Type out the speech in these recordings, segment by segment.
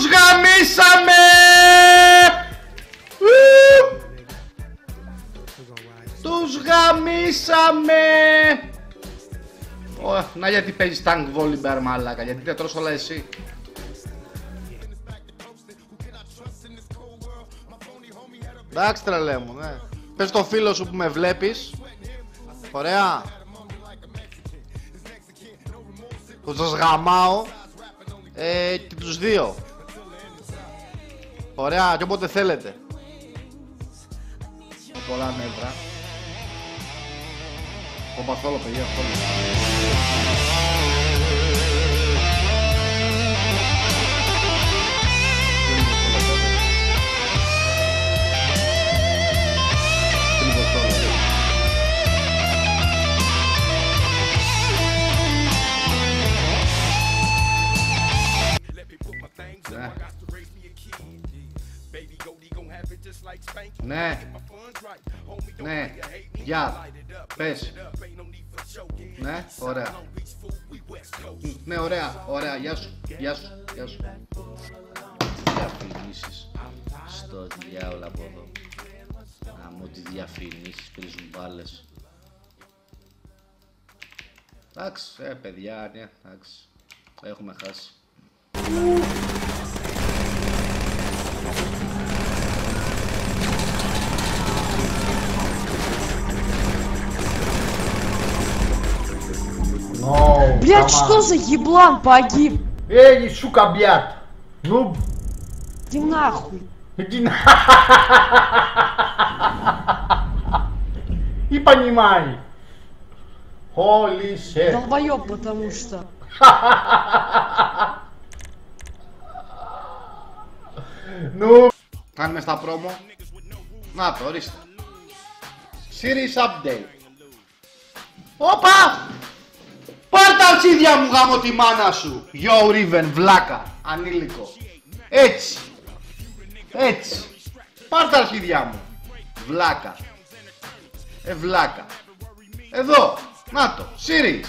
Τους γαμίσαμε! Τους γαμίσαμε! Να γιατί παίζεις tank volley μαλάκα, γιατί δεν τρως όλα εσύ. Εντάξει τρελέ μου, ναι. Πες το φίλο σου που με βλέπεις. Ωραία. Που σας γαμάω. Και τους δύο. Ωραία, και όποτε θέλετε. Πολλά νεύρα. Ο παθόλο παιδιά, αυτό. Ναι, ναι, γεια, πες. Ναι, ωραία. Ναι, ωραία, ωραία, γεια σου, γεια σου, γεια σου. Διαφημίσεις στο διάολο από εδώ. Άμα τι διαφημίσεις, πρίζουν μπάλες. Εντάξει, παιδιά, ναι, εντάξει. Έχουμε χάσει. Блядь, что за еблан погиб? Эй, сука, блядь! Ну... Иди нахуй! Иди на... И понимай! Holy shit! Долбоёб, потому что... Ну... Κάνουμε στα πρόμο. Να το, ορίστε. Series update. Όπα! Πάρ' τα αρχίδια μου γάμω τη μάνα σου. Yo Riven, βλάκα, ανήλικο. Έτσι. Έτσι. Πάρ' τα αρχίδια μου. Βλάκα. Βλάκα. Εδώ. Να το. Series.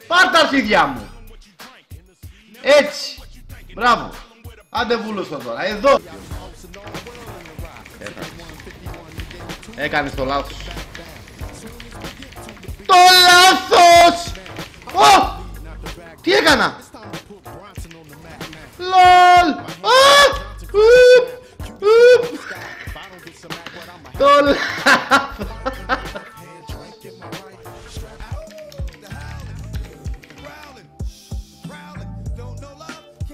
Πάρ' τα αρχίδια μου. Έτσι. Μπράβο. Άντε βούλωσο τώρα. Εδώ. Έκανες το λάθος. Το λάθος! Ω! Τι έκανα! Λολ! Το λάθος!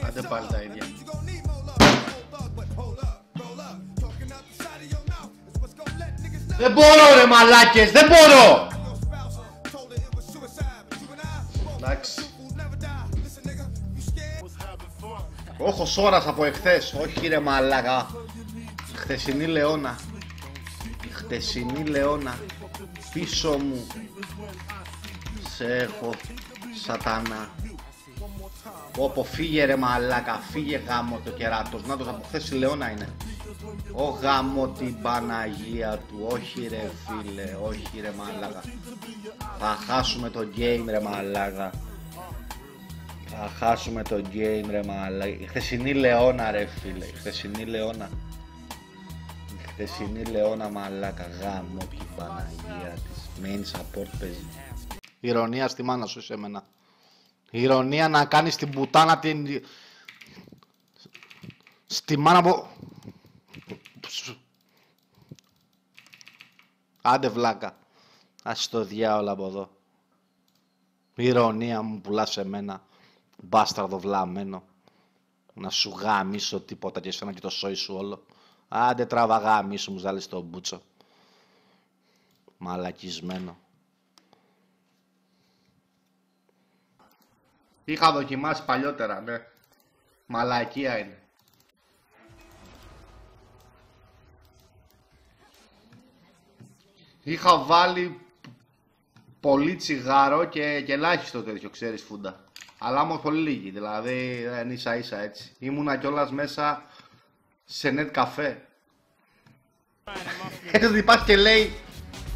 Άντε πάλι τα ίδια. Δεν μπορώ ρε μαλάκες, δεν μπορώ! Εντάξει. Όχο σώρας από εχθές, όχι ρε μαλάκα. Χτεσινή Λεώνα. Χτεσινή Λεώνα. Πίσω μου. Σε έχω, σατάνα. Όπο φύγε ρε μαλάκα, φύγε γάμο το κεράτος. Να το από χθες η Λεώνα είναι. Ω γάμο την Παναγία του, όχι ρε φίλε, όχι ρε μαλάκα. Θα χάσουμε το game ρε μαλάκα. Θα χάσουμε το game ρε μαλάκα. Η χθεσινή Λεώνα ρε φίλε, η χθεσινή Λεώνα. Η χθεσινή Λεώνα μαλάκα, γάμο την Παναγία της. Main support παίζει. Ηρωνία στη μάνα σου σε μένα. Ηρωνία να κάνεις την πουτάνα την... Στη μάνα από... Άντε βλάκα. Ας το διάολο από εδώ. Ηρωνία μου πουλάς σε μένα. Μπάσταρδο βλαμμένο. Να σου γαμίσω τίποτα και εσένα και το σόι σου όλο. Άντε τράβα γαμίσου μου ζάλεις το μπούτσο. Μαλακισμένο. Είχα δοκιμάσει παλιότερα, ναι. Μαλακία είναι. Είχα βάλει πολύ τσιγάρο και ελάχιστο τέτοιο, ξέρεις, φούντα. Αλλά όμως πολύ λίγη, δηλαδή δεν ίσα ίσα έτσι. Ήμουνα κιόλας μέσα σε net καφέ. Έτσι ότι υπάρχει και λέει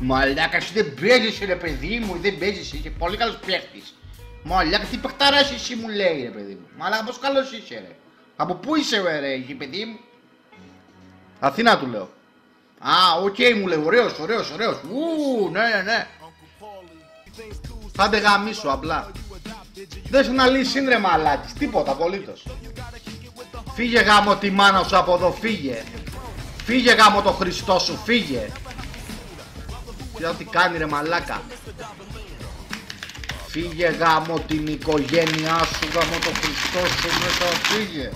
«Μαλάκα, εσύ δεν παίζεις ρε παιδί μου, δεν παίζεις, είσαι πολύ καλός παίχτης». «Μαλάκα, τι παιχταράς εσύ» μου λέει ρε παιδί μου. «Μαλάκα, πόσο καλός είσαι ρε». Από πού είσαι ρε παιδί μου? Αθήνα του λέω. Α, οκ μου λέει, ωραίος. Ναι. Άντε γαμίσου απλά. Δεν σου να λύσει ρε μαλάκης, τίποτα απολύτως. Φύγε γάμο τη μάνα σου από εδώ, φύγε. Φύγε γάμο το Χριστό σου, φύγε. Κοίτα τι κάνει ρε μαλάκα. Φύγε γάμο την οικογένειά σου, γάμο το Χριστό σου μέσα, φύγε.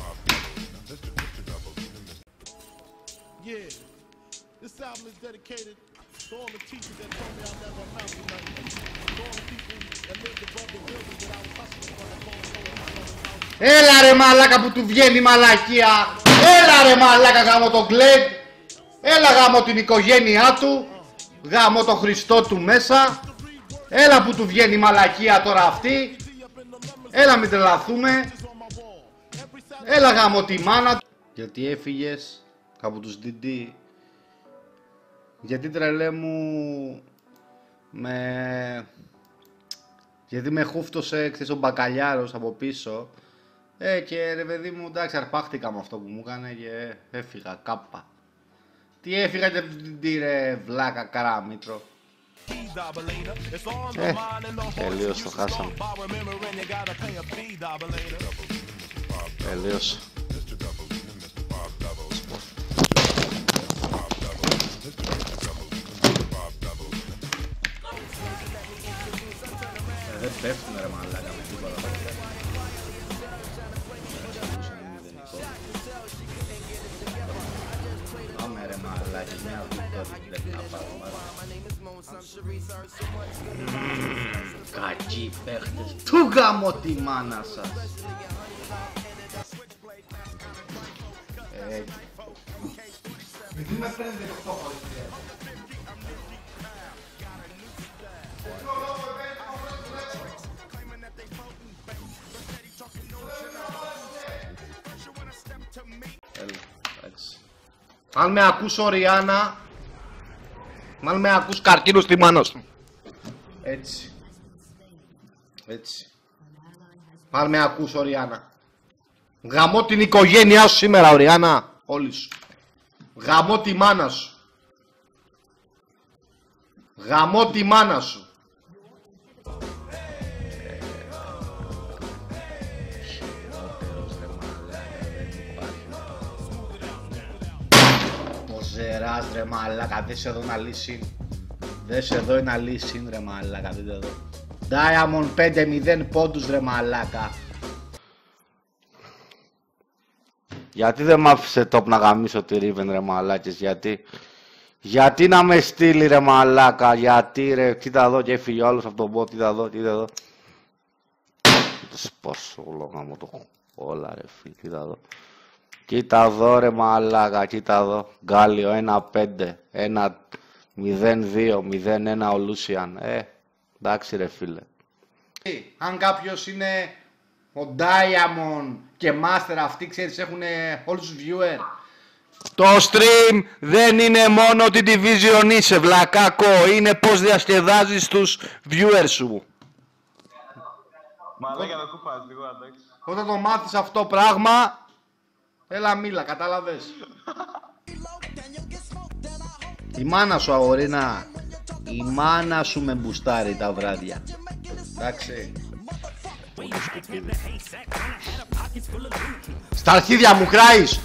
Έλα ρε μαλάκα που του βγαίνει μαλακία. Έλα ρε μαλάκα γάμο τον Γκλέγκ. Έλα γάμο την οικογένειά του. Γάμο το Χριστό του μέσα. Έλα που του βγαίνει μαλακία τώρα αυτή. Έλα μην τρελαθούμε. Έλα γάμο τη μάνα του. Γιατί έφυγες από τους DD? Γιατί τρελέ μου γιατί με χούφτωσε ξέρεις ο μπακαλιάρος από πίσω. Και ρε παιδί μου εντάξει αρπάχτηκα με αυτό που μου έκανε και έφυγα κάπα. Τι έφυγα και τι ρε βλάκα καραμήτρο. Τελείως το χάσαμε. Τελείως. Δεν πέφτουνε ρε μαλάκα με τίποτα. Πάμε ρε μαλάκα, μια βίκτορη πρέπει να πάρουμε. Κακοί παίχτες, του γάμω τη μάνα σας. Γιατί με παίρνετε το στόχο ρε. Αν με ακούς Οριάννα, αν με ακούς καρκίνο στη μάνα σου. Έτσι. Αν με ακούς Οριάννα. Γαμώ την οικογένειά σου σήμερα Οριάννα. Όλοι σου. Γαμώ τη μάνα σου. Γαμώ τη μάνα σου. Ζεράς ρε μαλάκα, δες εδώ να λύσει. Δες εδώ ένα λύση ρε μαλάκα, δείτε εδώ. Diamond 5-0 πόντους ρε μαλάκα. Γιατί δεν μ' άφησε top να γαμίσω τη Riven ρε μαλάκες, γιατί να με στείλει ρε μαλάκα, γιατί ρε, κοίτα εδώ και έφυγε όλος από τον bot, κοίτα εδώ. Πόσο λόγα μου το όλα ρε φίλ, κοίτα εδώ. Κοίτα εδώ ρε μαλάκα, κοίτα εδώ. Γκάλιο 1-5, 1-0-2, 0-1 ο Λούσιαν. Εντάξει ρε φίλε. Αν κάποιος είναι ο Diamond και Master, αυτοί ξέρεις έχουν όλους τους viewers. Το stream δεν είναι μόνο ότι Division είσαι βλακάκο, είναι πως διασκεδάζεις τους viewers σου. Μαλάκα με κούπας λίγο, εντάξει. Όταν το μάθεις αυτό πράγμα, έλα μίλα, κατάλαβες. Η μάνα σου αγορίνα, η μάνα σου με μπουστάρει τα βράδια. Εντάξει. Στα αρχίδια μου χράεις.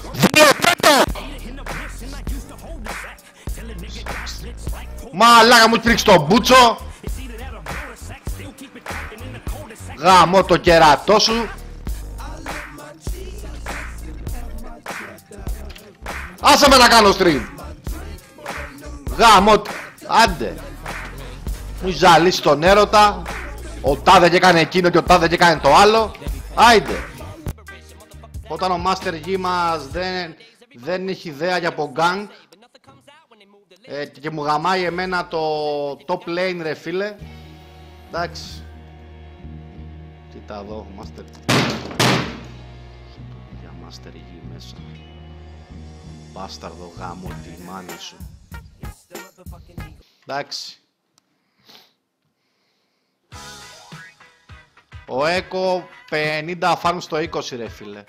Μαλάκα μου τρίξει το μπούτσο. Γαμώ το κερατό σου. Άσε με να κάνω stream. Γαμώ. Άντε. Μου ζαλίσει τον έρωτα. Ο τάδε και έκανε εκείνο και ο τάδε και έκανε το άλλο. Άιντε. Όταν ο Master G μας δεν έχει ιδέα για πογκάνγκ και μου γαμάει εμένα το top lane ρε φίλε. Εντάξει. Κοίτα εδώ Master για Master G μέσα. Μπάσταρδο γάμο τη μάνα σου. Εντάξει. Ο Έκο 50 φάρμ στο 20 ρε φίλε.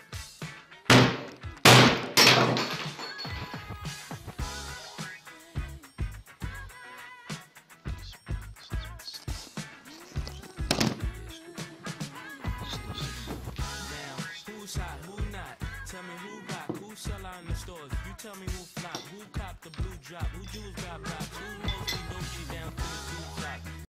Who's hot, who not? Tell me who rock, who sell out in the stores? You tell me who flop, who cop the blue drop, who jewels got blocks, who mostly know she down to the blue drop.